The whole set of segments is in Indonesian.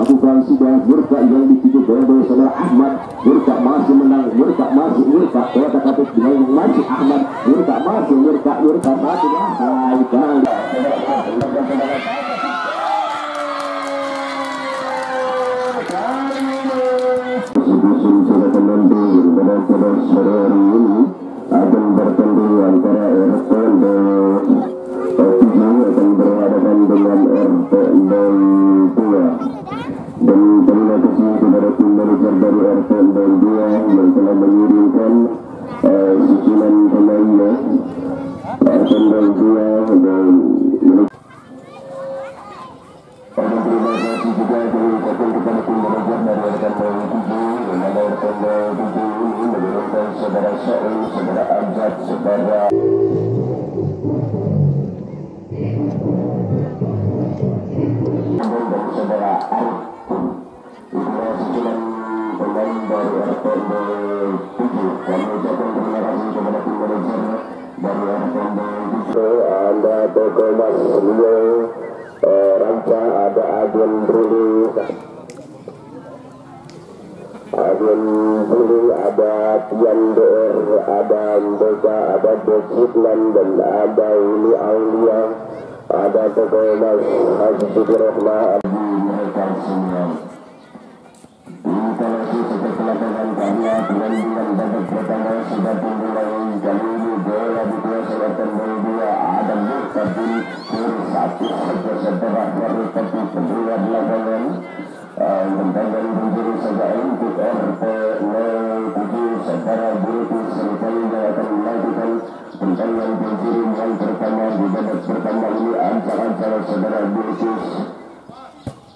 lakukan sudah Murka yang dituju oleh saudara Ahmad. Murka masih menang, Murka kota kapit dengan masih Ahmad. Murka masih hai kali. Pada sore hari ini akan bertanding antara RT 7 akan berhadapan dengan RT 2 dan terima kasih kepada tim manajer dari RT 2 yang telah mengirimkan susunan pemainnya RT 2 dan terima kasih juga diucapkan kepada tim manajer dari RT 7 dan ada RT 7 ini menurunkan saudara Syaul, saudara Ajat, saudara dan saudara Arif. Itulah susunan pemain dari RT 7. Kami ucapkan terima kasih kepada tim manajer dari RT 7. Ada Toko Mas Leo Ramca, ada Agen Bruli, ada Tian DR, ada Mbeka, ada Bositlan, dan ada Uli Aulia, ada Toko Mas Haji Rahma. Mereka semua instalasi seperti lapangan karya pertandingan babak pertama sudah dimulai. Kali ini bola di dua selatan dua ada Murtadin satu saja setelah dari tapi kedua lapangan tentang menjadi saja untuk RT 07 saudara Bulus sekali yang akan melakukan tendangan penjuru yang pertama di babak pertama ini antara saudara Bulus.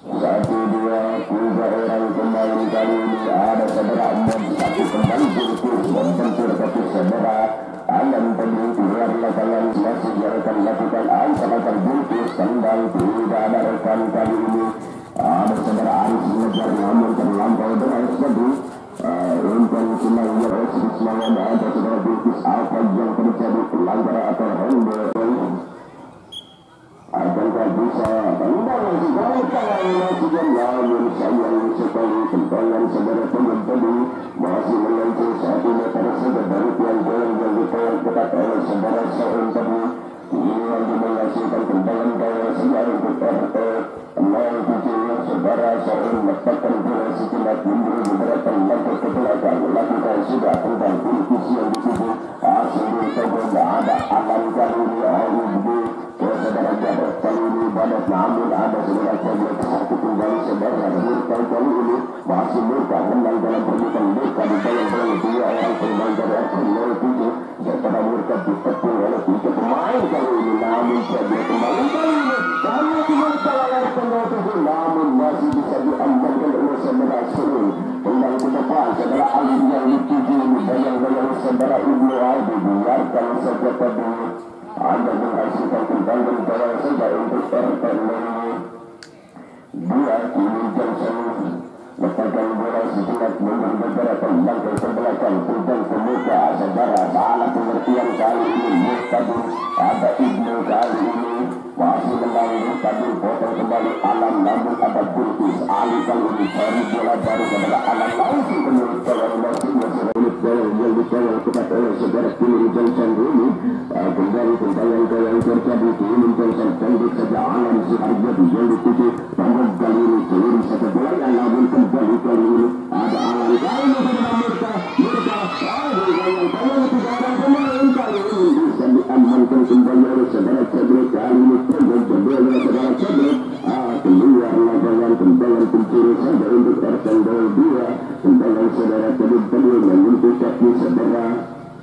1, 2, 3 orang pemain kali ini ada saudara Ahmad, satu kembali Bulus dan tentu satu saudara Alam tadi keluar lapangan masih yang akan melakukan antara Bulus tendang tidak ada rekan kali ini. Ada saudara Arif mengejar namun terlampau deras tadi. Umpan Sinai yang semangat ada saudara Bilkis apa yang terjadi pelanggaran atau handball. Akankah bisa tendangan sekali tangannya sudah namun sayang sekali tendangan saudara teman tadi masih menyentuh 1 meter saja dari tiang bola yang ditolak ketat oleh saudara Saul tadi. Ini lagi menghasilkan tendangan gaya sejarah untuk RT 07 saudara Saul meletakkan bola sekilat mundur beberapa langkah ke belakang lakukan sudah tentang Bilkis yang dituju hasil coba ada alam kali ini saudara Jabot kali ini badat namun ada saudara Jabot satu kembali saudara Murka kali ini masih Murka menang dalam perbuatan Murka di bayang-bayang dua orang pemain dari RT 07 setelah Murka ditepung oleh 3 pemain kali ini namun saja kembali kali ini karena cuma salah RT 07 namun masih bisa diamankan oleh saudara Saul. Tendang ke depan saudara Ali yang dituju di bayang-bayang saudara Ibnu Adi biarkan saja tadi Anda menghasilkan tendangan bola saja untuk RT 2 kini Johnson letakkan bola sekilat mundur beberapa langkah ke belakang tendang ke muka saudara salah pengertian kali ini Mustadil ada Ibnu kali ini masih menang Mustadil potong kembali Alam namun ada Bilkis Ali kali ini cari bola baru kepada Alam langsung menurut bola masuknya menurut bola yang dikawal ketat oleh saudara Kini Johnson ini kembali tendangan yang terjadi Kini Johnson pendek saja Alam si Arjad yang dituju tanggung kali ini keliru satu bola yang namun kembali kali ini ada Alam kali ini kepada Murka yang kalau tidak ada pemain kali ini bisa diamankan kembali oleh saudara Cedric kali ini tendang jebol oleh saudara Cedric keluar lapangan tendangan pencuri saja untuk RT 2 tendangan saudara Cedric tadi menyentuh kaki saudara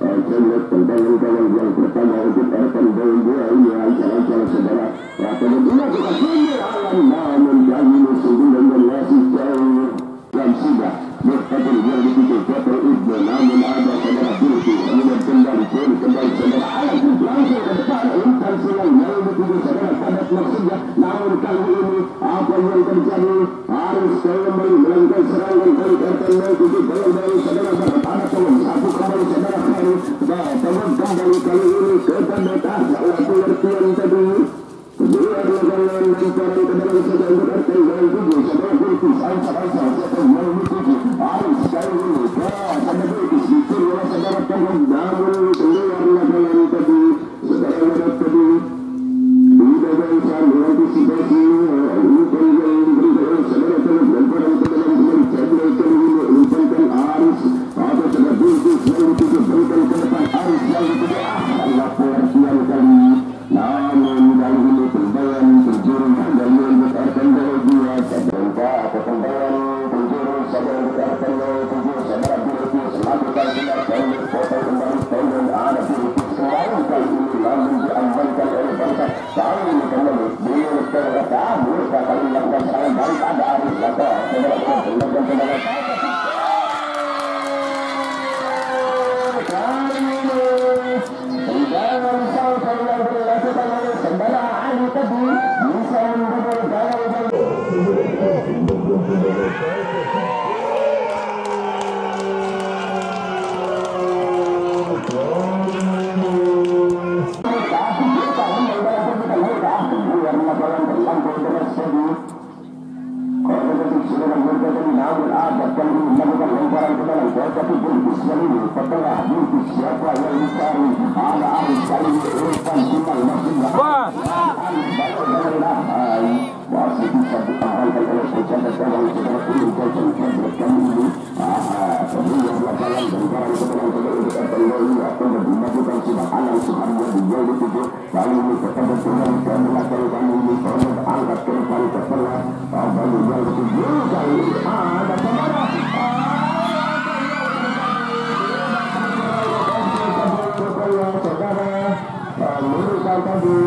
Cedric tendangan kawan yang pertama untuk RT 2 ini antara saudara RT 2 kita sini Alam namun kali ini dengan masih jauh dan sudah Murtadil yang dituju Jatuh Ibnu namun ada saudara Bilkis kemudian kembali saudara Alam langsung ke depan umpan silang yang dituju saudara Padat maksudnya namun kali ini apa yang terjadi harus kembali melakukan serangan dari RT 07 dari saudara Barat ada teman satu kembali saudara Ferry teman kembali kali ini ke Badat salah pengertian tadi kedua lapangan lemparan ke dalam saudara RT 07 saudara Bilkis Aris Aisyah siapa yang dituju Aris kali ini ke Sanda British dicuri oleh saudara Tengah namun keluar lapangan tadi saudara Ledat tadi tidak bisa mengantisipasi umpan yang diberikan oleh saudara Tengah dan pada kedalam mencabut kali ini umpankan Aris atau Sanda British yang dituju berikan ke depan Aris yang dituju Allah pengertian kali namun kali ini tendangan penjuru dan yang berarti dari dia sebenarnya atau tendangan penjuru saudara berarti penjuru saudara British melakukan tindakan potong kembali tendangan ada British selain kali ini namun diamankan oleh bangsa kali ini kembali beliau terkata mereka kali melakukan serangan balik ada Aris atau saudara tendangan tendangan Sembala Ali tadi bisa memberi gaya namun ada kali melakukan lemparan ke dalam gol tapi British yang ini setelah British siapa yang dicari ada Aris kali ini umpan timbang masih Aris baru dari masih bisa diamankan oleh penjaga gawang saudara ini Jason Kendrick kali ini sebelum lapangan lemparan ke dalam gol untuk FNW akan dilakukan sudah Alan Suharya di gol dituju kali ini kepada Tuhan dan belakang kali ini Tonet angkat ke depan setelah baru yang dituju kali ini ada saudara memberikan tadi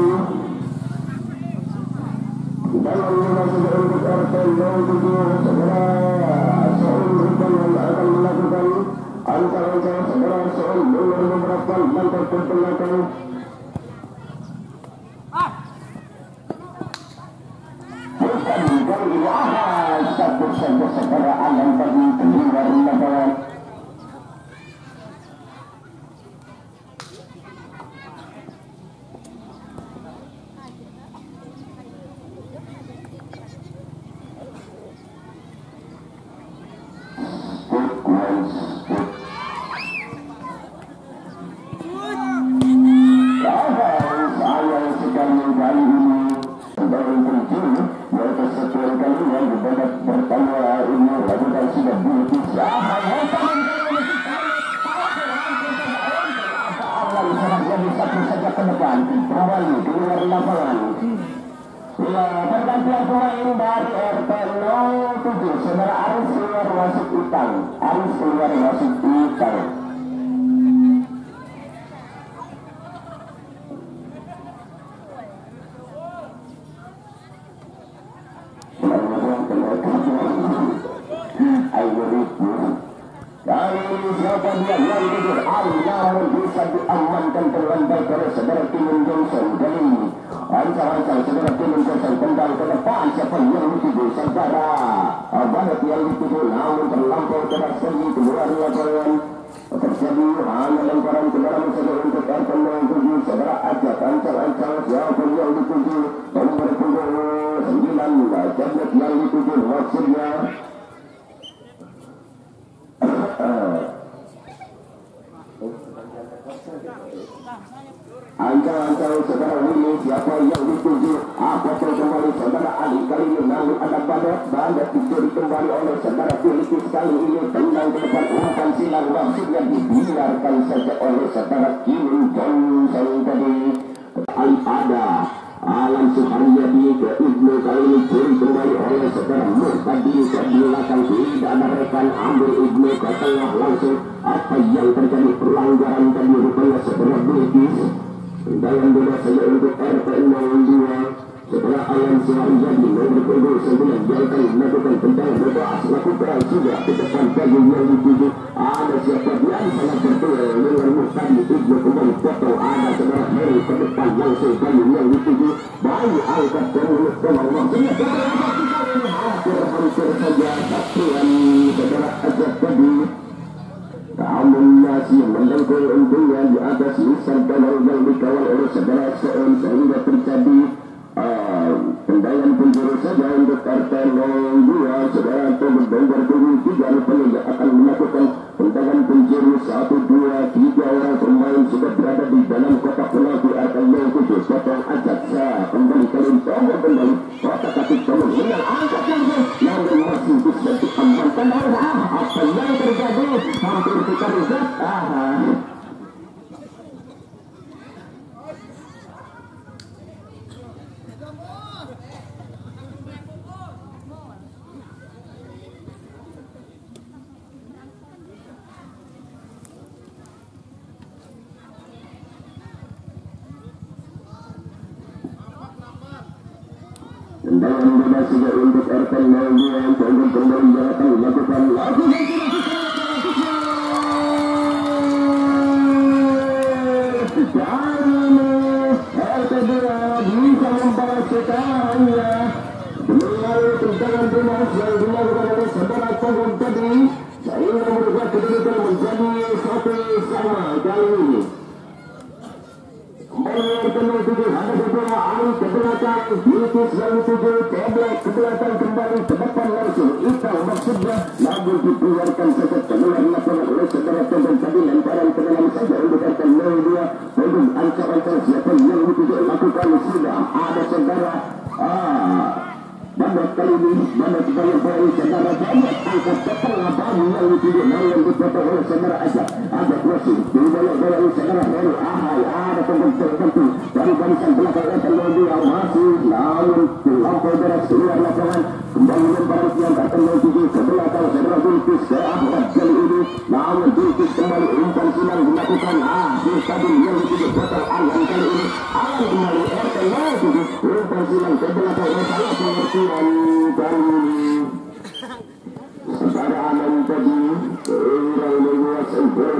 dalam mengasih untuk RT 07 saudara soal memberikan yang akan melakukan antara saudara soal menerapkan lantai pertengahkan bukan dari wahai satu saja saudara alam tadi keluar lapangan pergantian pemain dari RT 07 saudara Aris keluar masuk utang Aris keluar masuk utang kali ini siapa dia yang tidur Ali namun bisa diamankan dengan baik oleh saudara Timun Johnson kali ini ancang-ancang saudara Timun Johnson kembali ke depan siapa yang dituju saudara Barat yang dituju namun terlampau keras segi keluar lapangan terjadi hanya lemparan ke dalam saudara untuk RT 07 saudara ajak ancang-ancang siapa yang dituju nomor 9 Jablet yang dituju maksudnya ancang-ancang saudara Willy siapa yang dituju potong kembali saudara Ali kali ini namun ada Badat dicuri kembali oleh saudara Philippus kali ini tendang ke depan umpan silang maksudnya dibiarkan saja oleh saudara Kim Johnson tadi Ali ada Alam Suharyadi ke Ibnu kali ini curi kembali oleh saudara Muhtadi ke belakang tidak ada rekan ambil Ibnu ke tengah langsung apa yang terjadi pelanggaran tadi rupanya saudara British dalam beda saja untuk RT 02 setelah Alam Suharyadi nomor 29 biarkan melakukan tendangan bebas lakukan sudah ke depan bagi yang dituju ada siapa dia sangat bertua dengan Muhtadi Ibnu kembali potong ada saudara Heri ke depan langsung kali yang dituju bayi angkat penuh kembali maksudnya hampir saja satuan saudara ajak tadi namun masih mendengkul untungnya di atas Nissan Kanal yang dikawal oleh saudara Soon sehingga terjadi tendangan penjuru saja untuk RT 02 saudara Tobel Bongkar Dulu 3 rupanya yang akan melakukan tendangan penjuru 1, 2, 3 orang pemain sudah berada di dalam kotak penalti RT 07 potong ajak kembali kali Tobel kembali kotak katik Tobel menang angkat yang masih bisa diamankan apa yang terjadi hampir kita riset tendangan bebas juga untuk RT 02 yang kembali yang akan dilakukan lagi RT 2 bisa membalas sekarangnya melalui tendangan bebas yang dilakukan oleh saudara Togong tadi sehingga membuat kedudukan menjadi 1-1 kali ini. Kembali tujuh ada beberapa alih ke belakang Yusuf lalu tujuh Teblek ke belakang kembali ke depan langsung Ikal maksudnya lagu dikeluarkan saja keluar lapangan oleh saudara Togong tadi lemparan ke dalam saja untuk RT 02 Togong ancang-ancang siapa yang dituju lakukan sudah ada saudara Banyak kali ini banyak banyak saudara banyak angkat ke tengah bahu yang dituju yang dipotong oleh saudara Ajak crossing di banyak saudara Heri ada Togong tertentu dari barisan belakang RT 02 masih namun lampau deras keluar lapangan kembali lemparan yang RT 07 ke belakang saudara Bilkis ke Ahmad kali ini namun Bilkis kembali umpan silang dilakukan tadi yang dituju potong Alan kali ini Alan kembali RT 07 umpan silang ke belakang salah pengertian kali ini saudara Alan tadi kurang luas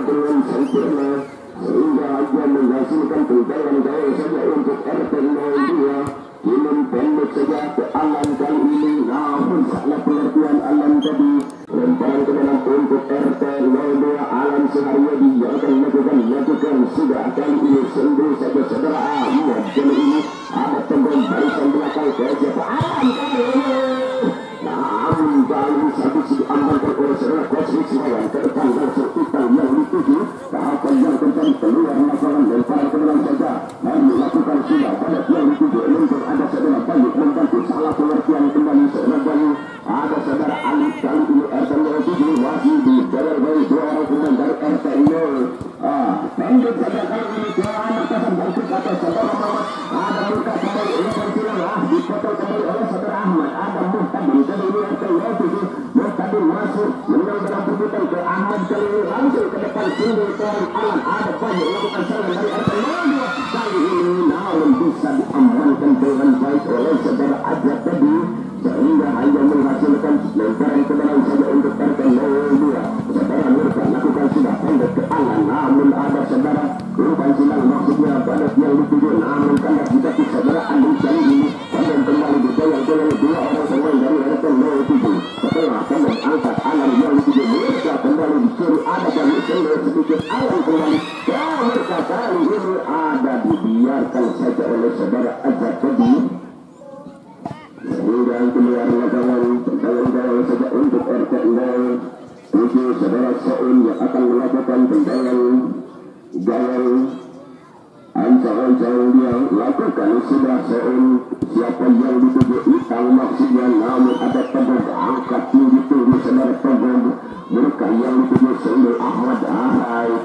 dengan sempurna sehingga hanya menghasilkan tendangan gawang saja untuk RT 02 Kirim pendek saja ke Alan kali ini namun salah pengertian Alan tadi lemparan ke dalam untuk RT 02 Alan Suharyadi yang akan melakukan sudah kali ini sendu saja saudara Ahmad kali ini ada Togong barisan belakang ke siapa Alan kali ini namun kali satu diamankan oleh saudara Kosmik Simawan ke depan langsung Ikal yang dituju tahapan yang kencang keluar lapangan lemparan ke dalam saja dan melakukan sudah pada yang dituju untuk ada saudara Bayu membantu salah pengertian kembali saudara Bayu ada saudara Ali kali ini RT 07 masih di jalan Bayu dua orang pemain dari RT 0 pendek saja kali ini dua anak kasan bangkit atau saudara Muhammad ada muka kembali umpan silang dipotong kembali oleh saudara Ahmad ada Muhtadir kali ini RT 07 Muhtadir masuk menang dalam perbutan ke Ahmad kali ini langsung ke depan singgul dari Alan ada banyak melakukan serangan dari RT 02 kali ini namun bisa diamankan dengan baik oleh saudara Ajak tadi sehingga hanya menghasilkan lemparan ke dalam saja untuk RT 02 saudara Nurka lakukan sudah pendek ke Alan namun ada saudara umpan silang maksudnya pada yang dituju namun kandas dikaki saudara Ali kali ini dan kembali digoyang-goyang dua orang pemain dari RT 07 setelah kandas angkat Alan yang dituju Nurka kembali disuruh ada dari sendiri sedikit Alan kembali Nurka kali ini ada dibiarkan saja oleh saudara Ajak tadi sehingga keluar lapangan tendangan gawang saja untuk RT 07 saudara Soun yang akan melakukan tendangan gawang ancang-ancang dia lakukan sudah Soun siapa yang dituju Itang maksudnya namun ada Togong angkat tinggi saudara Togong mereka yang dituju Sendul Ahmad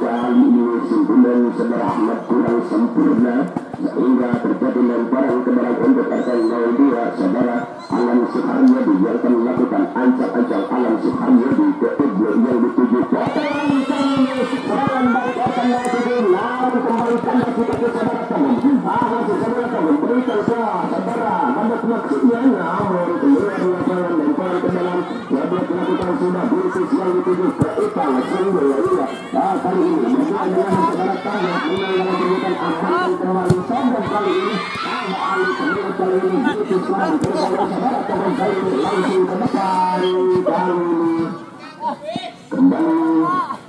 kali ini simpulan saudara Ahmad kurang sempurna sehingga terjadi lemparan ke dalam untuk RT 02 saudara Alam Suharyadi yang akan melakukan ancang-ancang Alam Suharyadi ke Ibnu yang dituju serangan balik RT 07 lalu kembalikan kita ke saudara Togong masih saudara Togong berikan ke saudara banyak maksudnya namun keluar lapangan lemparan ke dalam Wabak melakukan sudah Bilkis yang dituju ke Ikal Sendul kali ini bersama dengan saudara Togong menang dalam perbuatan aman kembali sombong kali ini ada Ali kembali kali ini Bilkis lagi bersama saudara Togong kali ini langsung ke depan kali ini kembali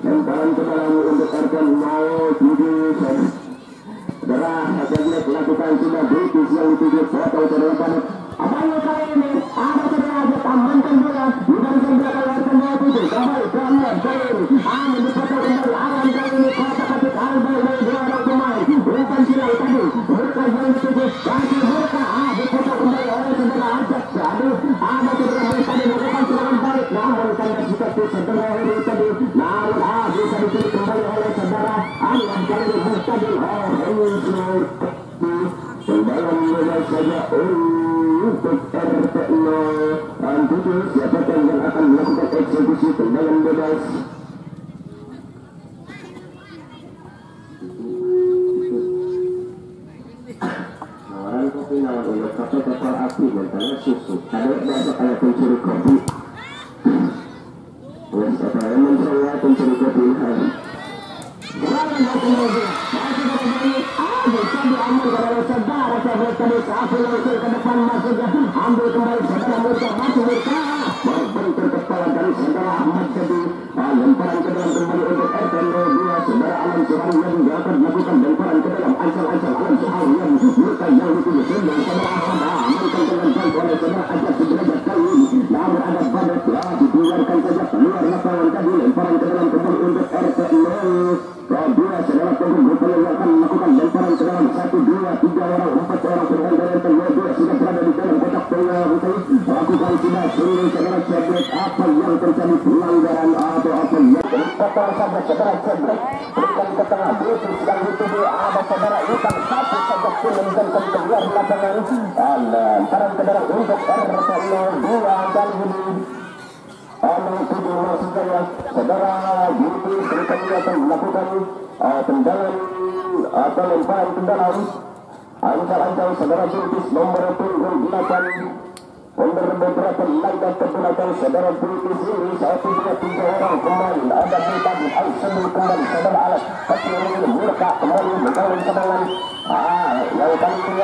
lemparan ke dalam untuk RT 07 saudara Ajak lakukan sudah Bilkis yang dituju potong ke depan Abang kali ini ada saudara tamankan bola dan segera keluarkan bola putih kembali Premier Jain mendapatkan kembali alam kali ini kota kapit Albert dari dua orang pemain umpan silau tadi Burka yang dituju kasih Burka dipotong kembali oleh saudara Ajak jadi ada saudara Burka tadi melakukan serangan balik namun kandas juga saudara Heri tadi namun bisa dituju kembali oleh saudara Anwar kali ini Burka di Tendangan bebas saja untuk RT0 dan 7 siapakah yang akan melakukan eksekusi tendangan bebas. Nawaran kopi nawan untuk kapal api mentalnya susu ada biasa kayak pencuri kopi siapa yang mencoba pencuri kopi hari bisa diambil oleh saudara sahabat tadi satu langsung ke depan masuknya ambil kembali saudara Murka masuk Murka membentur kepala dari saudara Ahmad tadi lemparan ke dalam kembali untuk RT02 saudara Alam Suhari yang dapat melakukan lemparan ke dalam ancang-ancang Alam Suhari yang Murka yang dituju sehingga saudara Ahmad amankan dengan baik oleh saudara Ajak sederajat kali ini namun ada badat dikeluarkan saja keluar lapangan tadi lemparan ke dalam kembali untuk RT0 kedua saudara penggugur yang akan melakukan lemparan ke dalam 1, 2, 3 orang 4 orang pemain dari RT02 sudah berada di dalam kotak penalti lakukan sudah sendiri saudara Cedric apa yang terjadi pelanggaran atau apa yang potong saja saudara Cedric berikan ke tengah Brutus sedang dituju ada saudara Ikan satu saja pun menjadikan keluar lapangan dan lemparan ke dalam untuk RT02 kali ini Anak tujuh masuk saya saudara Brutus berikan dia akan melakukan tendangan atau lemparan ke dalam ancang-ancang saudara Brutus nomor punggung 8 under beberapa langkah ke belakang saudara Brutus ini 1, 2, 3 orang pemain ada Brutus Al-Semul kembali saudara Alas kecil ini Murka kembali mengalami serangan yang kali ini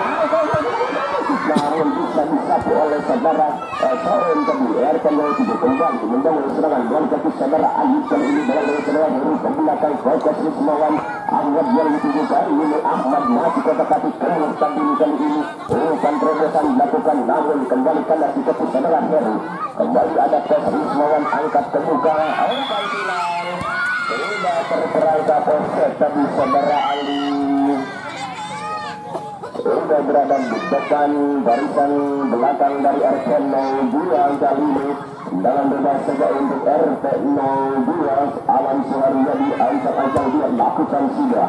namun bisa disapu oleh saudara Soren tadi RT07 kembali membangun serangan dan kaki saudara Ayub kali ini dalam dari saudara Heru ke belakang fokus Rismawan Ahmad yang dituju kali ini Ahmad masih kotak-katik kemudian kali ini umpan terobosan dilakukan namun kembali kandas di kaki saudara Heru kembali ada pos Rismawan angkat ke muka umpan silang sudah terperangkap offset tadi saudara Ali sudah berada di depan barisan belakang dari RT02 kali ini tendangan bebas saja untuk RT02 Alam Suhari di ancang-ancang dia lakukan sudah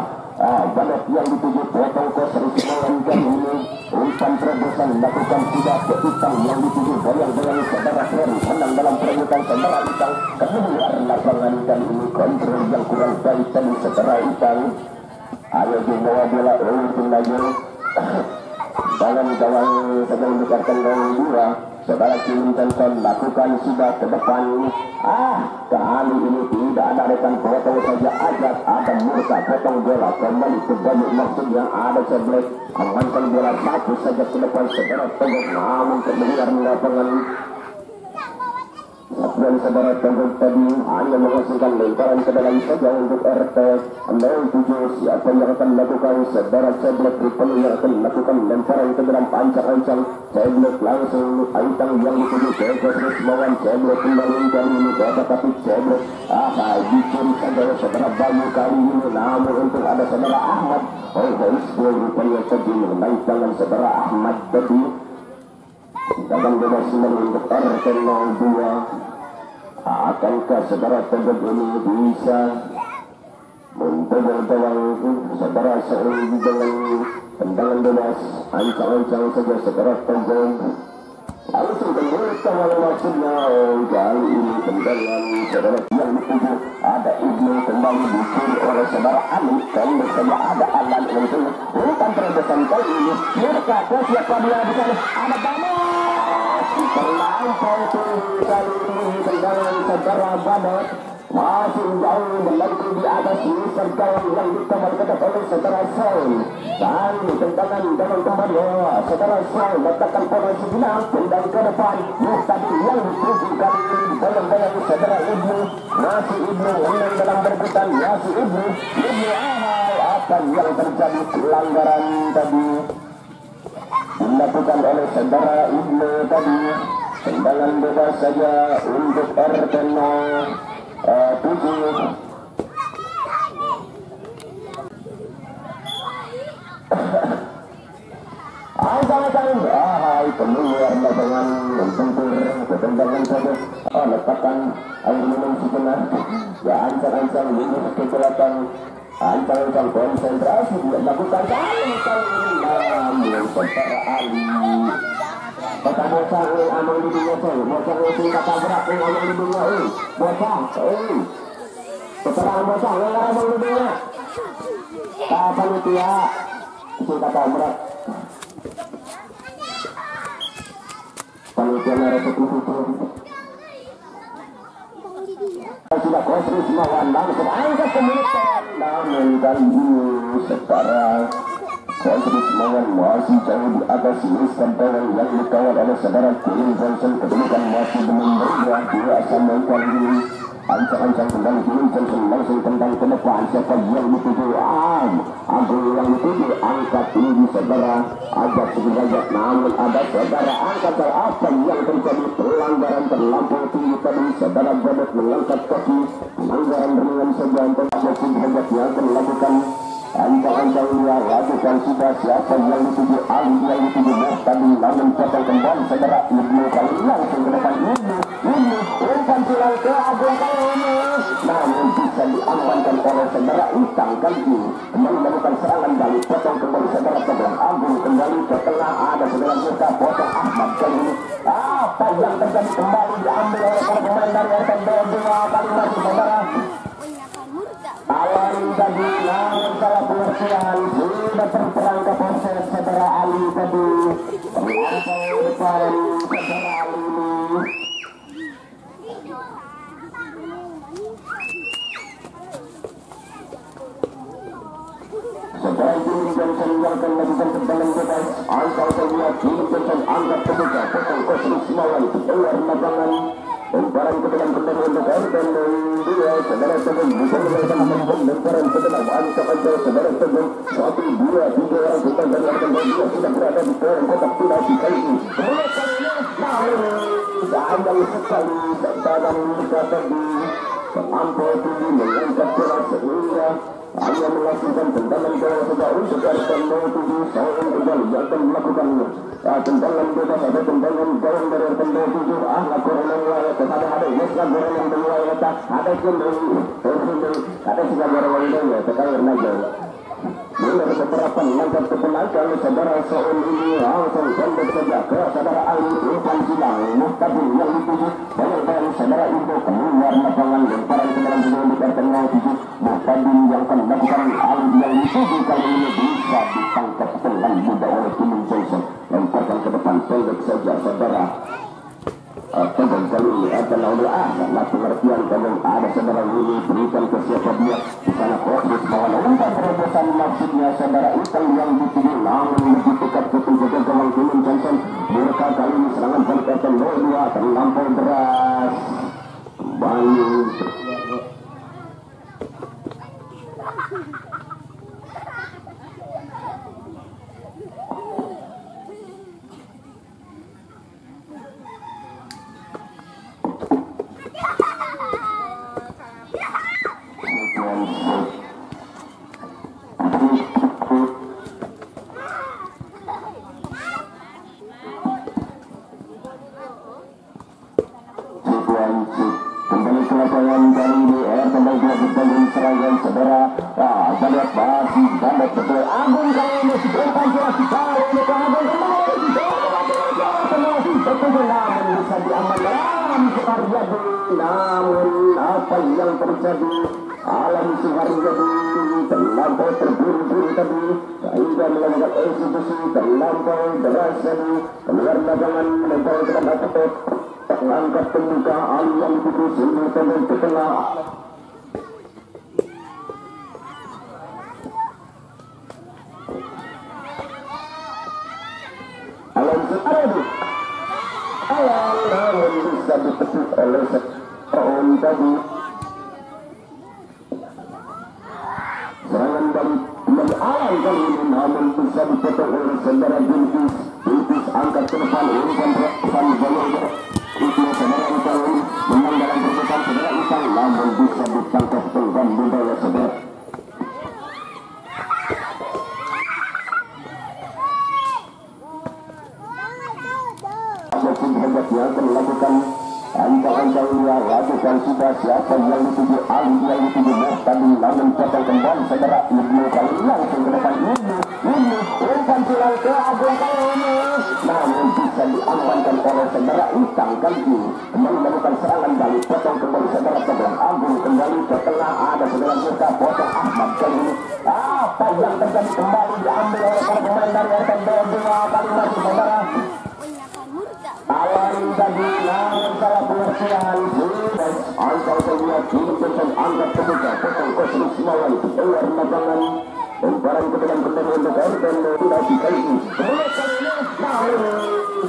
badat yang dituju potong kos Rismawan kali ini umpan terobosan lakukan sudah ke Itang yang dituju goyang-goyang saudara Heru menang dalam perebutan saudara Itang keluar lapangan kali ini kontrol yang kurang baik tadi saudara Itang ayo dibawa bola untuk lagi jangan saja untuk RT02 saudara Kim Johnson lakukan sudah ke depan kali ini tidak ada rekan potong saja Ajak ada Murka potong bola kembali ke banyak maksudnya ada Cedric amankan bola satu saja ke depan saudara Togok namun terdengar lapangan dan saudara Togok tadi hanya menghasilkan lemparan ke dalam saja untuk RT07 siapa yang akan melakukan saudara Cedric Ripon yang akan melakukan lemparan ke dalam ancang-ancang Cedric langsung Aitang yang dituju ke Rismawan Cedric kembali kali ini tapi Cedric dicuri saja saudara Bayu kali ini namun untuk ada saudara Ahmad Hizbul rupanya tadi mengenai tangan saudara Ahmad tadi dalam bebas untuk RT02 akankah saudara Togok ini bisa mentebar-tebar saudara seorang dengan tendangan bebas ancang-ancang saja saudara Togok langsung kembali kawal maksudnya kali ini tendangan saudara yang dituju ada Ibnu kembali dicuri oleh saudara Amin dan bersama ada Alan untuk umpan terobosan kali ini Murka siapa dia di sana ada Badat terlampau tinggi kali ini tendangan saudara Badat masih jauh berlari di atas mister gawang yang dikembalikan oleh saudara Saul dan tendangan dengan kembali saudara Saul letakkan posisi final tendang ke depan tadi yang dituju kali ini bayang-bayang saudara Ibnu masih Ibnu menang dalam berbutan masih Ibnu apa yang terjadi pelanggaran tadi dilakukan oleh saudara Ibnu tadi. Tendangan bebas saja untuk RT 07. Ancang-ancang keluar lapangan mensentur ketendangan saja. Letakkan air minum sejenak. Ya, ancang-ancang ini kecelakaan. Ancang-ancang konsentrasi dilakukan namun saudara Ali. Kata bocah amang di dunia saya, bocah singkat tabrak amang di dunia bocah keterangan bocah amang di dunia. Kapan itu ya singkat tabrak panitia resekusi sudah kosris mawan langsung angkat ke mulut namun kali ini sekarang kosris mawan masih jauh di atas Wiskan Tawang yang dikawal oleh saudara Kevin Johnson. Kedudukan masih belum berubah 2-2 kali ini. Ancang-ancang tendang Kevin Johnson langsung tendang ke depan. Siapa yang dituju? Agung yang dituju angkat tinggi saudara agak sedikit, namun ada saudara angkat apa yang terjadi? Pelanggaran terlampau tinggi tadi. Saudara Godot mengangkat kaki, pelanggaran ringan saja untuk sedikit yang akan dilakukan. Ancang-ancang dia lakukan sudah siapa yang dituju Ali yang dituju tadi, namun potong kembali saudara Ibnu kali langsung ke depan Ibnu umpan silang ke Agung kali ini, namun bisa diamankan oleh saudara Utang kali ini. Kembali melakukan serangan balik, potong kembali saudara Tegang Agung kembali ke tengah, ada saudara kita potong Ahmad kali ini. Apa yang terjadi? Kembali diambil oleh para pemain dari RTB 2 kali lagi saudara. Alan tadi namun salah pengertian sudah terperangkap proses saudara Ali tadi. Sampai depan saudara Ali ini. Saudara Kevin Johnson yang akan melakukan tendangan bebas. Angkat saja Kevin Johnson angkat ketika potong kosris mawan keluar lapangan. Lemparan ke dalam kembali untuk RTN 2 saudara Tegang bisa melakukan lemparan ke dalam angkat saja saudara Tegang 1, 2, 3 orang kita dari RTN 2 sudah berada di poin kotak penalti kali ini. Kemudian kali ini namun sayang sekali tendangan mereka tadi terlampau tinggi mengangkat bola sehingga hanya melakukan tendangan bola saja untuk RTN 07. Seorang kembali yang akan melakukan tendangan bebas atau tendangan gawang dari RTN 07. Lakukan yang kepada ada Yesga goreng yang berluar letak ada ada juga goreng yang ya terkait naga. Mulai beberapa langkah ke belakang saudara Soun ini langsung pendek saja ke saudara Ali umpan silang Muhtadim yang dituju banyak saudara Ibu keluar lapangan lemparan ke dalam judul di RTN 07. Muhtadim yang akan melakukan Ali yang dituju kali ini bisa ditangkap dengan mudah oleh Kevin Johnson. Lemparkan ke depan pendek saja saudara. Tegang kali ini adalah adalah pengertian kalau ada saudara ini berikan ke siapa dia di sana proses bahwa umpan terobosan maksudnya saudara Utang yang dituju namun lebih dekat ke penjaga gawang Kevin Johnson. Mereka kali ini serangan balik RTN 02 terlampau deras kembali. Kembali ke lapangan kali ini kembali dilakukan serangan saudara Badat masih Badat betul Agung kali ini umpan jelas kali ini ke Agung kembali betul namun bisa diamankan Sukaryadi. Namun apa yang terjadi Alam Sukaryadi terlampau terburu-buru tadi sehingga melanggar institusi terlampau deras tadi keluar lapangan melempar ke dalam kotak angkat pembuka Ali yang putus tendang ke tengah. Alam Sukaryadi namun bisa dipecuk oleh seorang tadi. Serangan balik dari Alam kali ini namun bisa dipotong oleh saudara Bilkis angkat ke depan umpan Jaya itu saudara Ipang menang dalam perbuatan saudara Ipang namun bisa ditangkap dengan mudah oleh saudara. Mungkin hebatnya akan melakukan ancang-ancang dia lakukan sudah siapa yang dituju Ali yang dituju tadi namun potong kembali saudara Ibnu kali langsung ke depan Ibnu umpan silang ke Agung Kalimus namun bisa diamankan oleh saudara Utang kali ini kembali melakukan serangan balik potong kembali saudara pegang Agung kembali ke tengah ada saudara Musa potong Ahmad kali ini apa yang terjadi kembali diambil oleh para pemain dari RTB 2 kali masih saudara Alan tadi namun salah pengertian angka kedua tim Johnson angkat kebuka potong kosong Simawan keluar lapangan lemparan ke dalam kembali untuk Erben tidak dikali namun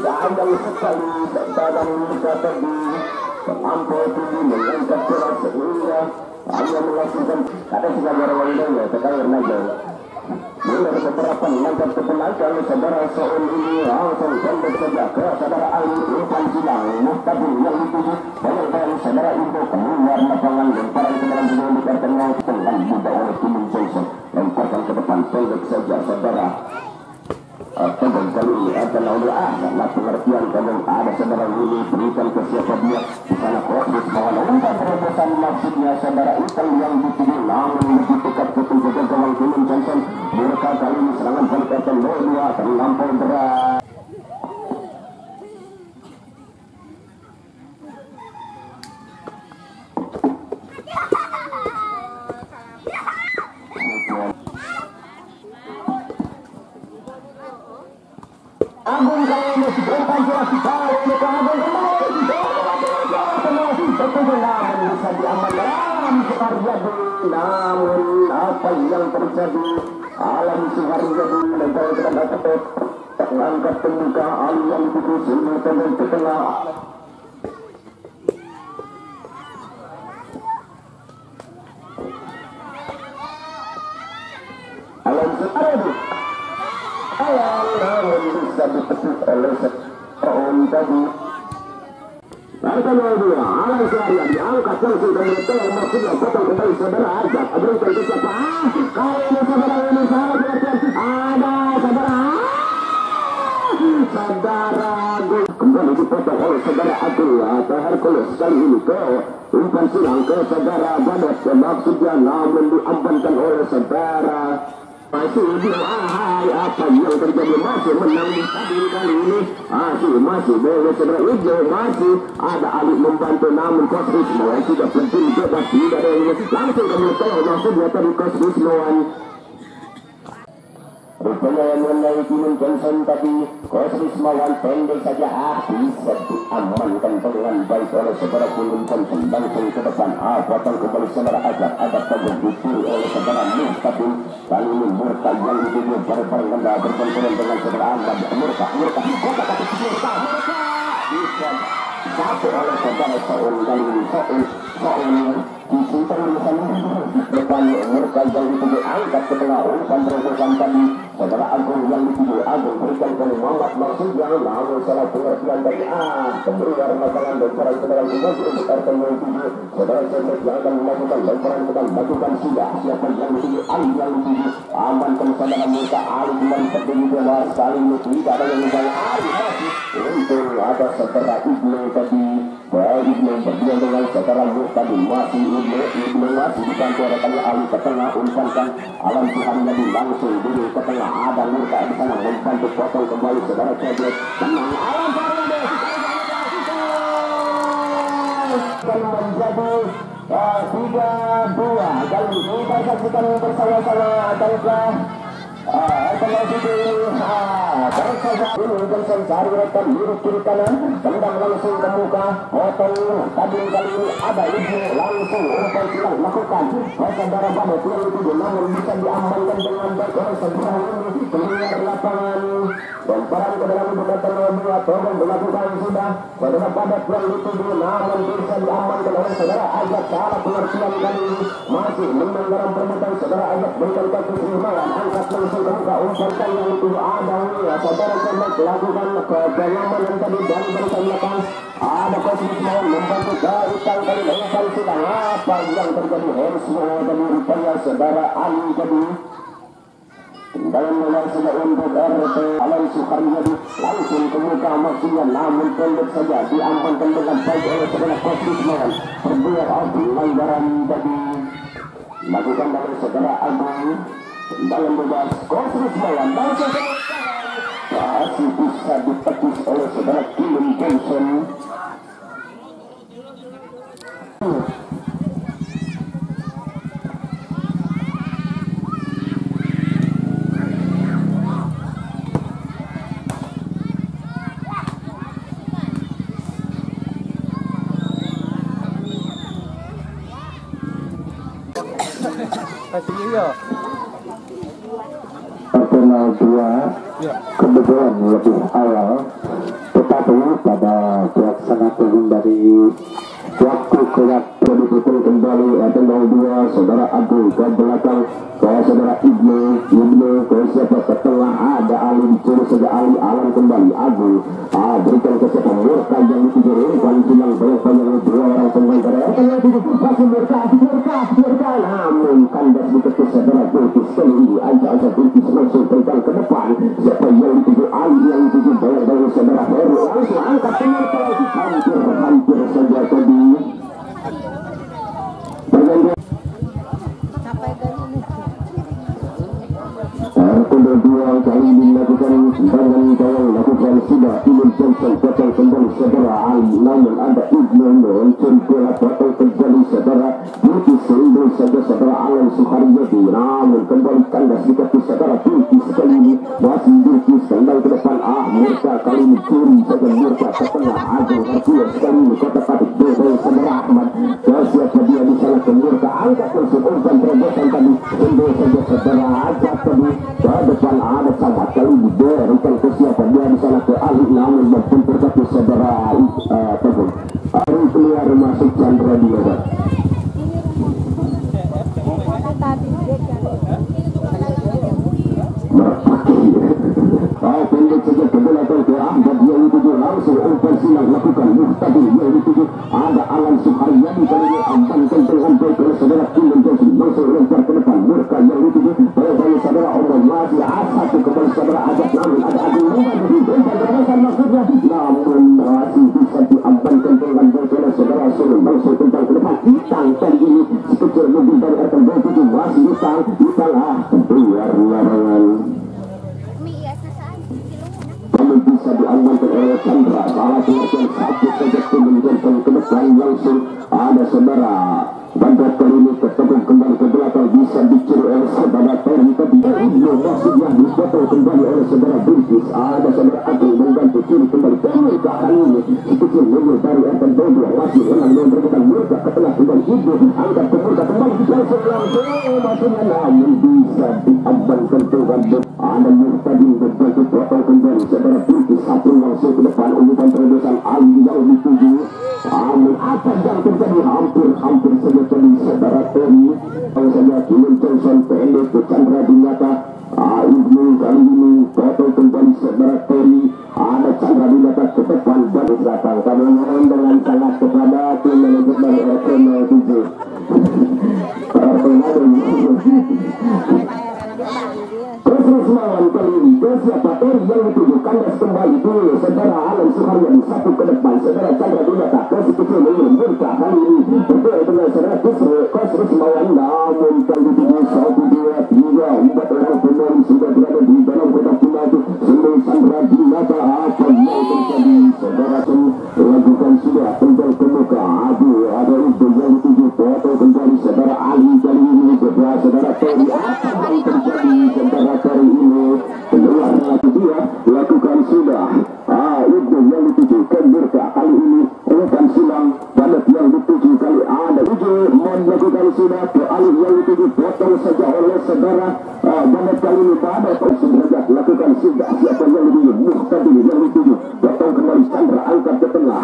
sayang sekali dalam muka tadi terlampau tinggi mengangkat keras sehingga hanya menghasilkan ada sebagai orang ya terkait naga mulai beberapa langkah ke belakang saudara Soun ini langsung tembak saja ke saudara Ali umpan silang Mustabil yang dituju bayang-bayang saudara itu keluar lapangan lemparan ke dalam dunia di tengah tengah mudah oleh tim Johnson lemparkan ke depan tembak saja saudara tembak kali ini akan oleh karena pengertian kalau ada saudara ini berikan ke siapa dia di sana kosis bahwa umpan terobosan maksudnya saudara Ikan yang dituju namun lebih dekat ke penjaga gawang tim Johnson mereka kali ini serangan balik akan 2 terlampau berat Agung Kalimus umpan jelas dibalik ke Agung kembali tentu namun bisa diamankan Suharyadi namun apa yang terjadi Alam Suharyadi legal kita dapat angkat pembuka Ali yang itu sini tembak ke tengah Alam Suharyadi namun bisa dipetik oleh seorang tadi lalu kedua Alam Suharyadi diangkat langsung ke tengah maksudnya potong kembali saudara Ajak berikan ke siapa kali ini saudara ini salah pengertian ada saudara kembali dipotong oleh saudara Agung atau Hercules kali ini ke umpan silang ke saudara Badat maksudnya namun diamankan oleh saudara masih apa yang terjadi masih menang di stadion kali ini masih boleh saudara hijau masih ada Ali membantu namun Coach Risnoan sudah penting bebas tidak ada yang langsung kami tahu maksudnya tadi Coach Risnoan rupanya yang mengenai tim Johnson tapi Coach Risnoan pendek saja bisa diamankan dengan baik oleh saudara Tim Johnson langsung ke depan potong kembali saudara Ajak pada dipilih oleh saudara Mustabil kali ini Murka yang dituju bareng-bareng anda berkonkuren dengan saudara Ahmad Murka bisa satu oleh saudara Soun kali ini Soun disimpan di sana depan Murka yang dituju angkat ke tengah umpan terobosan tadi saudara Agung yang dituju Agung berikan ke Muhammad maksudnya namun salah pengertian dari keluar masalah lemparan ke dalam rumah untuk RTM 7 saudara Cecep yang akan melakukan lemparan ke dalam lakukan sudah siapa yang dituju Ali yang dituju amankan saudara Musa Ali kembali berdiri bebas kali ini tidak ada yang menjadi Ali masih untung ada saudara Ibnu tadi Ibnu berdua dengan saudara tadi masih Ibnu masih dibantu oleh Ali ke tengah umpankan Alam Suharyadi langsung dulu ke tengah ada Murka di sana membantu potong kembali saudara Cecep tenang Alam Suharyadi akan menjadi 3-2 dan kita saksikan bersama-sama akankah Johnson cari rekan biru kiri kanan tendang langsung ke muka potong tabung kali ini ada Ibnu langsung umpan silang lakukan saudara Badat yang itu namun bisa diamankan dengan baik oleh saudara ini keluar lapangan lemparan ke dalam ibu kota 2 Tobong dilakukan sudah saudara padat yang dituju namun bisa diamankan oleh saudara Ajat. Salah pengertian kali ini masih menanggaran perbuatan saudara Ajat berikan kaki Srimawan angkat langsung ke muka umpankan yang dituju ada ya saudara Kemet lakukan kebenyaman yang tadi dari barisan belakang ada Coach Srimawan membantu dari kali umpan sedang apa yang terjadi harus mengalami upaya saudara Ali tadi. Tendangan memang sudah untuk RT Alan Sukaryadi langsung ke muka maksudnya namun pendek saja diamankan dengan baik oleh saudara Coach Srimawan. Berdua pelanggaran tadi lakukan dari saudara Agung. Tendangan bebas Coach Srimawan langsung masih bisa ditepis oleh saudara Kilin Johnson. Personal 2 kebetulan lebih awal, tetapi pada pelaksana turun dari waktu kelak diputul kembali tanggal 2 saudara Agung ke belakang ke saudara Ibnu ke siapa ke tengah ada Ali dicuri saja Ali Alam kembali Agung berikan ke siapa Murka yang ditujukan silang banyak dua orang pemain masih Murka namun kandas diketuk saudara Bilkis kali ini aja Bilkis langsung berikan ke depan siapa yang dituju Ali yang dituju banyak saudara Heru langsung angkat Murka hampir saja tadi kedua kali dilakukan dengan gawang lakukan sudah Kilin Johnson potong kembali saudara Ali namun ada Ibnu mencuri bola potong kembali saudara Bilkis sendiri saja saudara Alan Sukaryadi namun kembali kandas dikati saudara Bilkis kali ini masih Bilkis kembali ke depan Murka kali ini curi saja Murka ke tengah Agung Arkia sekali ini kotak adik dari saudara Ahmad siapa dia di sana ke Murka angkat langsung umpan terobosan tadi sendiri saja saudara Ajat tadi ke depan ada sahabat kali diberikan ke siapa dia di sana ke Ali namun berkumpul ke saudara Teguh hari keluar masuk Chandra di lebat pendek saja ke belakang ke Ahmad yang dituju langsung umpan silang lakukan Muhtadi yang dituju ada Alan Sukaryadi kali ini amban dengan baik oleh saudara Kilin Johnson langsung lempar ke depan Murka yang dituju oleh saudara Omar masih satu kembali saudara Ajat namun ada Agung umpan terobosan maksudnya namun masih bisa diambankan dengan baik oleh saudara Surun langsung tentang ke depan Itang kali ini sekecil mobil dari RT 27 masih Itang keluar larangan namun bisa diamankan oleh Chandra salah pengertian satu saja Kilin Johnson ke depan langsung ada saudara Bandar kali ini ketemu kembali ke belakang bisa dicuri oleh saudara Terry tadi Ibnu maksudnya dipotong kembali oleh saudara Bilkis ada saudara Agung mengganti kiri kembali Murka kali ini sekecil mobil dari RT 22 masih menang dengan bergerak Murka ke tengah kembali Ibnu angkat ke Murka kembali langsung maksudnya namun bisa diamankan dengan ada Muhtadi berbantu potong kembali saudara Bilkis satu langsung ke depan umpan terobosan Ali yang dituju namun apa yang terjadi hampir saja tadi saudara Terry kalau saja Kilin Johnson pendek ke Chandra di mata Ibnu kali ini potong kembali saudara Terry ada Chandra di mata ke depan dan belakang kami mohon dengan sangat kepada tim manajemen RT 07 terus melawan kali ini siapa Terry yang dituju kandas kembali dulu saudara Alan Sukaryadi satu ke depan saudara Chandra di mata kasih kecil menurun Murka kali ini berdua dengan saudara Coach Srimawan namun kali dituju 1, 2, 3 4 orang pemain sudah berada di dalam kotak penalti sebelum Chandra di mata apa yang terjadi saudara lakukan sudah tinggal ke muka ada Ibnu yang dituju potong kembali saudara Ali kali ini berdua saudara Terry apa yang terjadi saudara Terry ini keluar lagi dia lakukan sudah Ibnu yang dituju ke Murka kali ini umpan silang Badat yang dituju kali ada melakukan sudah ke Ali yang dituju potong saja oleh saudara Badat kali ini Badat lakukan sudah siapa yang dituju Muhtadi yang dituju potong kembali Chandra angkat ke tengah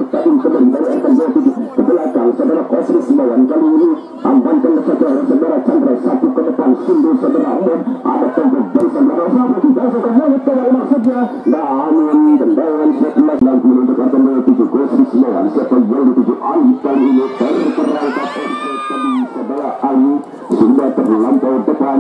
Murtadin kembali dari RT 27 ke belakang saudara Kosri Simawan. Kali ini amankan saja saudara Chandra satu ke depan Sundu saudara Umar. Ada tempat dari saudara Rabu tidak suka banget kalau maksudnya. Namun tendangan setelah langsung untuk RT 27 Kosri Simawan. Siapa yang dituju Ali kali ini terperangkap tadi saudara Ali sudah terlampau depan,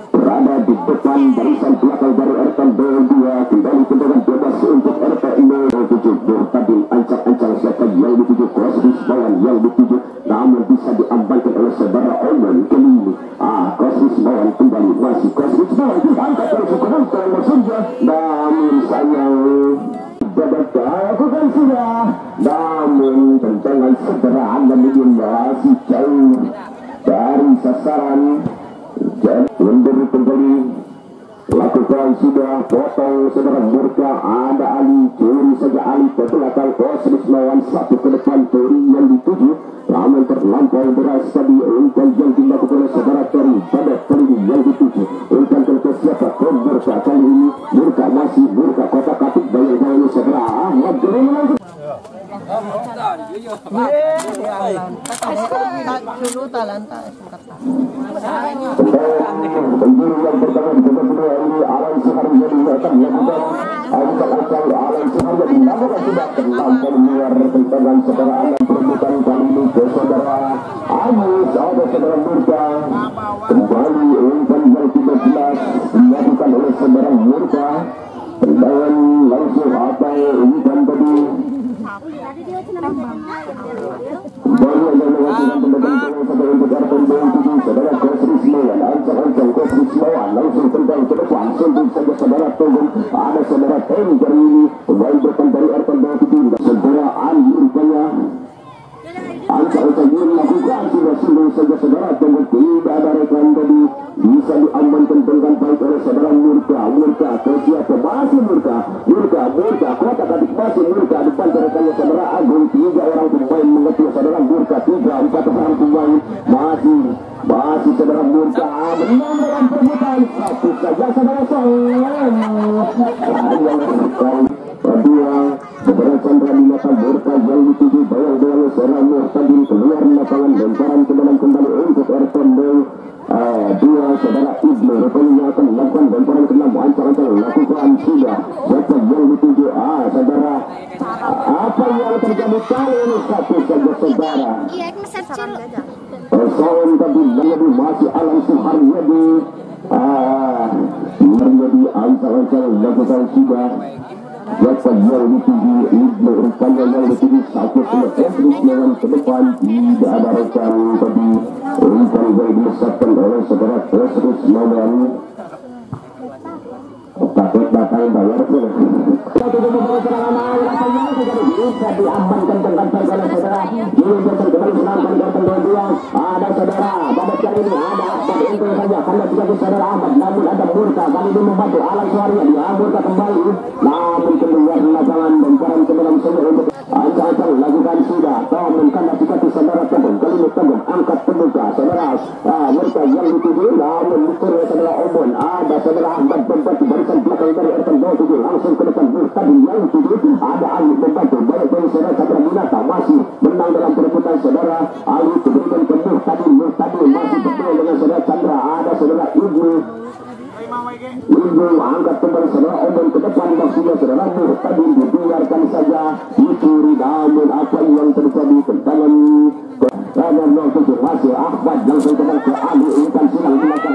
berada di depan barisan belakang dari RT 02. Kembali tendangan bebas untuk RT 07 Murtadin ancang-ancang siapa yang dituju Kosri Simawan yang dituju, namun bisa diamankan oleh saudara Oman kali ini. Kosri Simawan kembali masih Kosri Simawan diangkat oleh Sukunan maksudnya, namun sayang lakukan sudah, namun tendangan sederhana ini masih jauh dari sasaran. Dan mundur kembali lakukan sudah, potong saudara Murka. Ada Ali, curi saja Ali ke belakang Kosri Simawan satu ke depan Tori yang dituju, namun terlampau beras tadi umpan yang dilakukan oleh saudara Tori pada Tori yang dituju. Umpan ke siapa? Ke Murka kali ini. Murka masih Murka kotak katik bayang-bayang saudara Ahmad Jering langsung. Penjuru yang pertama di babak kedua ini Alan Suharyo akan melakukan ancang-ancang. Alan Suharyo dilakukan sudah terlampau luar tendangan saudara Alan perebutan kali ini ke saudara Agus. Ada saudara Murka kembali umpan yang tidak jelas dilakukan oleh saudara Murka. Tendangan langsung apa umpan tadi baru yang melakukan tendangan untuk RT 27 saudara Kosri Simawan. Ancang-ancang Kosri Simawan langsung tendang ke depan suntuk saja saudara Togong. Ada saudara Ten kali ini pemain depan dari RT 27 saudara Andi rupanya. Ancang-ancang ini melakukan sudah suntuk saja saudara Togong. Tidak ada rekan tadi bisa diamankan dengan baik oleh saudara Murka. Murka ke siapa? Masih Murka kotak adik masih Murka depan rekannya saudara Agung. 3 orang pemain mengetuk saudara Murka, 3-4 orang pemain masih saudara Murka menang dalam perebutan satu saja saudara kedua saudara Chandra di mata Murka yang dituju bayang-bayang saudara Murtadin keluar lapangan lemparan ke dalam kembali untuk RT 2 saudara Ibnu rupanya akan melakukan lemparan ke dalam ancang-ancang lakukan sudah siapa yang dituju saudara. Apa yang terjadi kali ini satu saja saudara persoalan tadi lebih masih Alam Suharyadi menjadi ancang-ancang lakukan sudah siapa yang dituju Ibnu rupanya yang dituju satu Kosri Simawan ke depan. Tidak ada rekan tadi umpan baik disahkan oleh saudara Kosri Simawan. Takut datang bayar pun bisa diamankan dengan baik oleh saudara. Ini kembali menangkan ganteng 22. Ada saudara pada kali ini ada Ahmad itu saja karena tidak saudara Ahmad, namun ada Murka kali ini membantu Alan Suharyadi. Murka kembali namun keluar lapangan lemparan ke dalam sumber untuk ancang-ancang lakukan sudah. Namun karena dikati saudara Togong kali ini Togong angkat pembuka saudara Murka yang dituju, namun disuruh saudara Omon. Ada saudara Ahmad membantu barisan belakang dari RT 27 langsung ke depan Murtadin yang dituju. Ada Ali membantu balik dari saudara Chandra Minata masih menang dalam perebutan saudara Ali diberikan ke Murtadin masih betul dengan saudara Chandra. Ada saudara Ibnu angkat kembali saudara Omon ke depan maksudnya saudara Murtadin dibiarkan saja dicuri, namun apa yang terjadi tendangan kanan langsung masih Ahmad langsung kembali ke Ali umpan silang belakang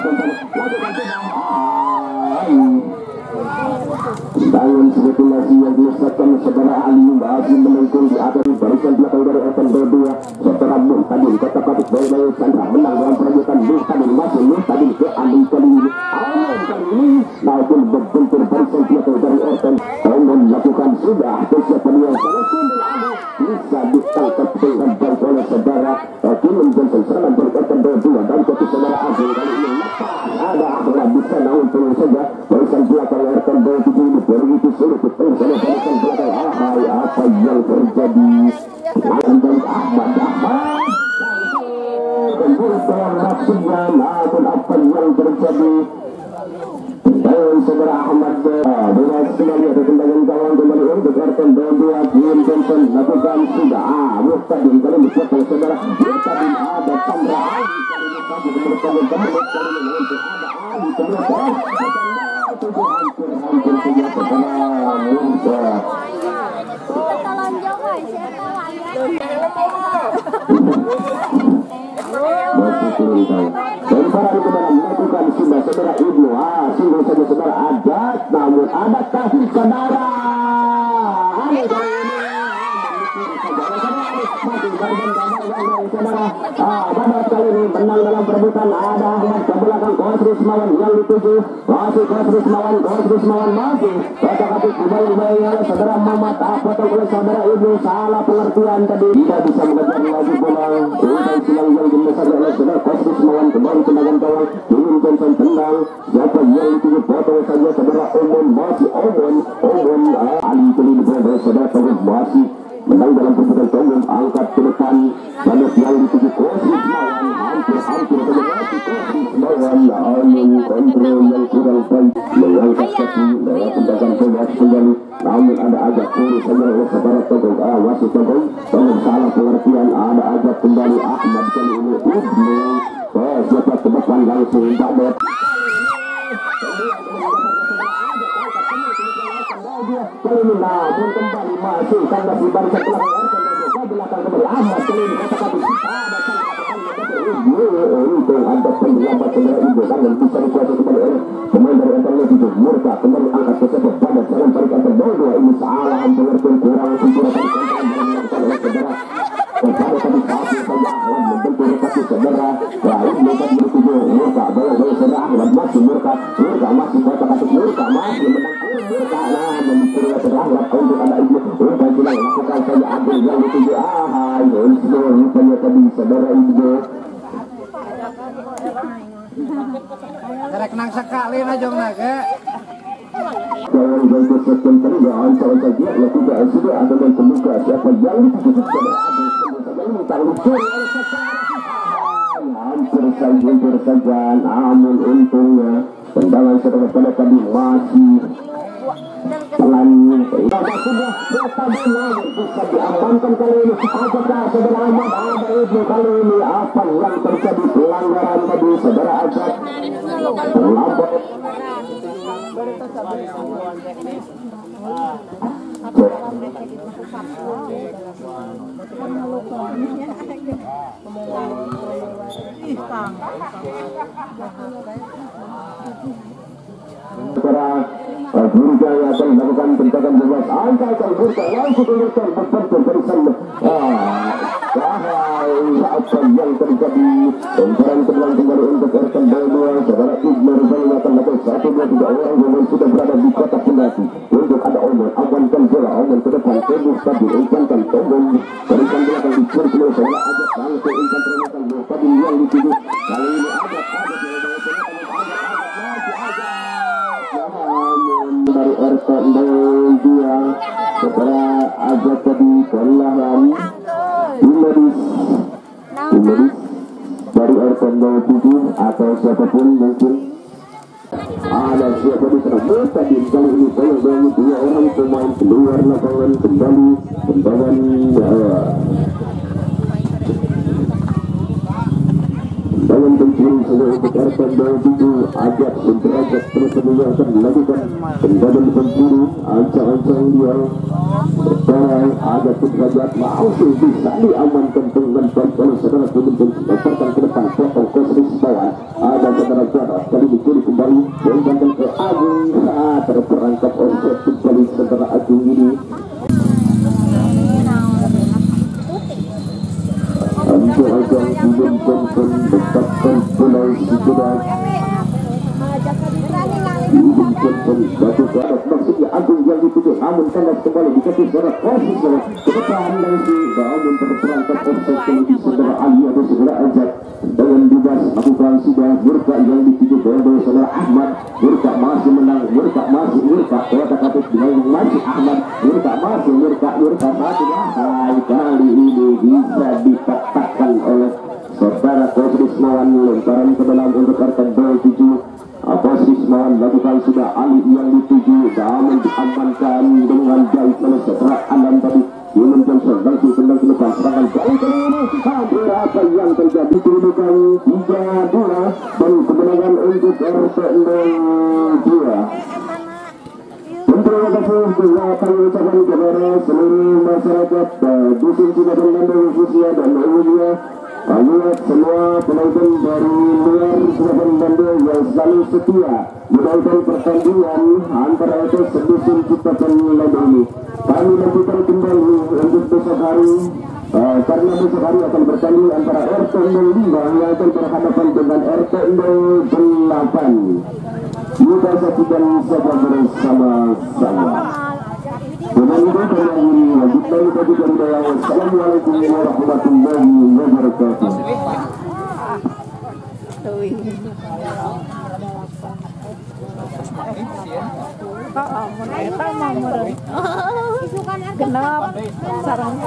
tendangan spekulasi yang diusahakan saudara Ali masih menengkung di atas barisan belakang dari RT 2 saudara Murtadin kotak-katik bayi-bayi Chandra menang dalam perebutan. Murtadin ke Ali kali ini namun berbentur barisan belakang dari RT Omon melakukan sudah kesiapan yang sangat sulit. Ali bisa ditangkap dengan baik oleh saudara Kilum Johnson serangan dari RT 2 dan ketika saudara Agung kali ini ada Ahmad bisa namun terus saja barisan belakang RT 27 ini begitu sulit ditangkap oleh barisan belakang. Apa yang terjadi dengan Ahmad kembali dalam maksudnya, namun apa yang terjadi saudara Ahmad bebas kembali ada tendangan gawang kembali untuk RT Dua Kim Johnson lakukan sudah Muhtadin kali ini siapa saudara Muhtadin ada Chandra Ali kali ini satu kembali untuk ada Ali kemudian hampir saja setelah Muhtadin dan para di kedalam melakukan sudah saudara Ibnu singgung saja saudara adat namun adakah saudara pada kali ini menang dalam perebutan ada Ahmad ke belakang Coach Rismawan yang dituju masih Coach Rismawan masih kata-kata kembali oleh saudara Mamat potong oleh saudara Ibnu salah pengertian tadi tidak bisa mengejar lagi bola umpan silang yang dimesar oleh saudara Coach Rismawan kembali tendangan gawang Kim Johnson tendang siapa yang dituju potong saja saudara Omon masih Omon Ali kali ini oleh saudara Tawid masih menang dalam perebutan tonggung angkat ke depan banyak yang dituju Coach Rismawan hampir saja masih Coach Rismawan namun kontrol yang kurang baik mengangkat kaki lewat tendangan bebas kembali namun ada ajak kiri saja oleh saudara tonggung masih tonggung salah pengertian ada ajak kembali Ahmad kali ini Ibnu siapa ke depan langsung dapat kali ini namun kembali masih karena di barisan belakang kembali Ahmad kali ini kata-kata untung ada pendapat saudara Ibu kan yang bisa dikuasai kembali oleh pemain dari Antalya itu Murka kembali angkat ke sepak pada jalan tarik antar dua ini salah pengertian kurang sempurna tadi kontra yang dilakukan oleh saudara kepada tadi satu saja membentuk rekasi saudara lain lepas bertuju Murka boleh saudara Ahmad masih Murka masih kata-kata Murka masih menang Murka membentuk terangkat untuk ada Ibu umpan silang lakukan saja ambil yang dituju rupanya tadi saudara Ibu Karek nang sekali na jong naga. Jangan ganggu sekali kali ya ancar saja ya tidak sudah ada yang terbuka siapa yang dituju saudara Abu hampir saja namun untungnya tendangan saudara pada tadi masih pelan sudah bisa diamankan kali ini apakah saudara Ahmad ada Ibnu kali ini apa yang terjadi pelanggaran tadi saudara Ajak terlambat para Burka yang akan melakukan tendangan bebas angkat Burka langsung keluarkan berbentuk barisan apa yang terjadi lemparan terbang kembali untuk RT Dua saudara Ibnu Rizal akan melakukan 1-2-3 orang yang sudah berada di kotak penalti untuk ada Omon amankan bola Omon ke depan tembus tadi umpankan tombol barisan belakang dicuri oleh saudara Ajak langsung umpan terletak tadi yang dituju kali ini Ajak dari RT 2 saudara Ajak tadi perlahan Imedis dari RT 7 atau siapapun mungkin ada siapa di sana tadi kali ini boleh bagi dua orang pemain keluar lapangan kembali tendangan dalam pencuri saja untuk RT 7 Ajak Ajak terus akan dilakukan tendangan pencuri ancang-ancang dia ada derajat langsung bisa diamankan dengan baik oleh saudara kemudian dileparkan ke depan potong Coach Rismawan ada saudara Jarod kali dicuri kembali diumpankan ke Agung saat terperangkap offset kembali saudara Agung ini ancang-ancang diumpankan tetapkan bola sudah batu barat maksudnya Agung yang dituju namun kandas kembali dikasih saudara Kosis ke depan langsung namun terperangkap offset kembali saudara Ali atau saudara Ajak dengan bebas lakukan sudah Murka yang dituju oleh saudara Ahmad Murka masih menang Murka kata-kata masih Ahmad Murka masih hai kali ini bisa dikatakan oleh saudara Coach Rismawan lemparan ke dalam untuk RT 7 Coach Rismawan dilakukan sudah Ali yang dituju, namun diamankan dengan baik oleh setelah Alam tadi. Yunan Johnson lagi tendang ke depan, serangan kali ini hampir apa yang terjadi, kedudukan 3-2 dan kemenangan untuk RT 02. Terima kasih juga kami ucapkan kepada seluruh masyarakat dusun Cibadan Bandung khususnya dan umumnya, buat semua penonton dari luar Cibadan Bandung yang selalu setia menonton pertandingan antara itu dusun Cibadan Bandung ini. Kami nantikan kembali untuk besok hari, karena besok hari akan bertanding antara RT 05 yang akan berhadapan dengan RT 08. Kita saksikan saja bersama-sama. Dengan itu kami akhiri lanjutkan tadi dari Assalamualaikum warahmatullahi wabarakatuh. Genap sarang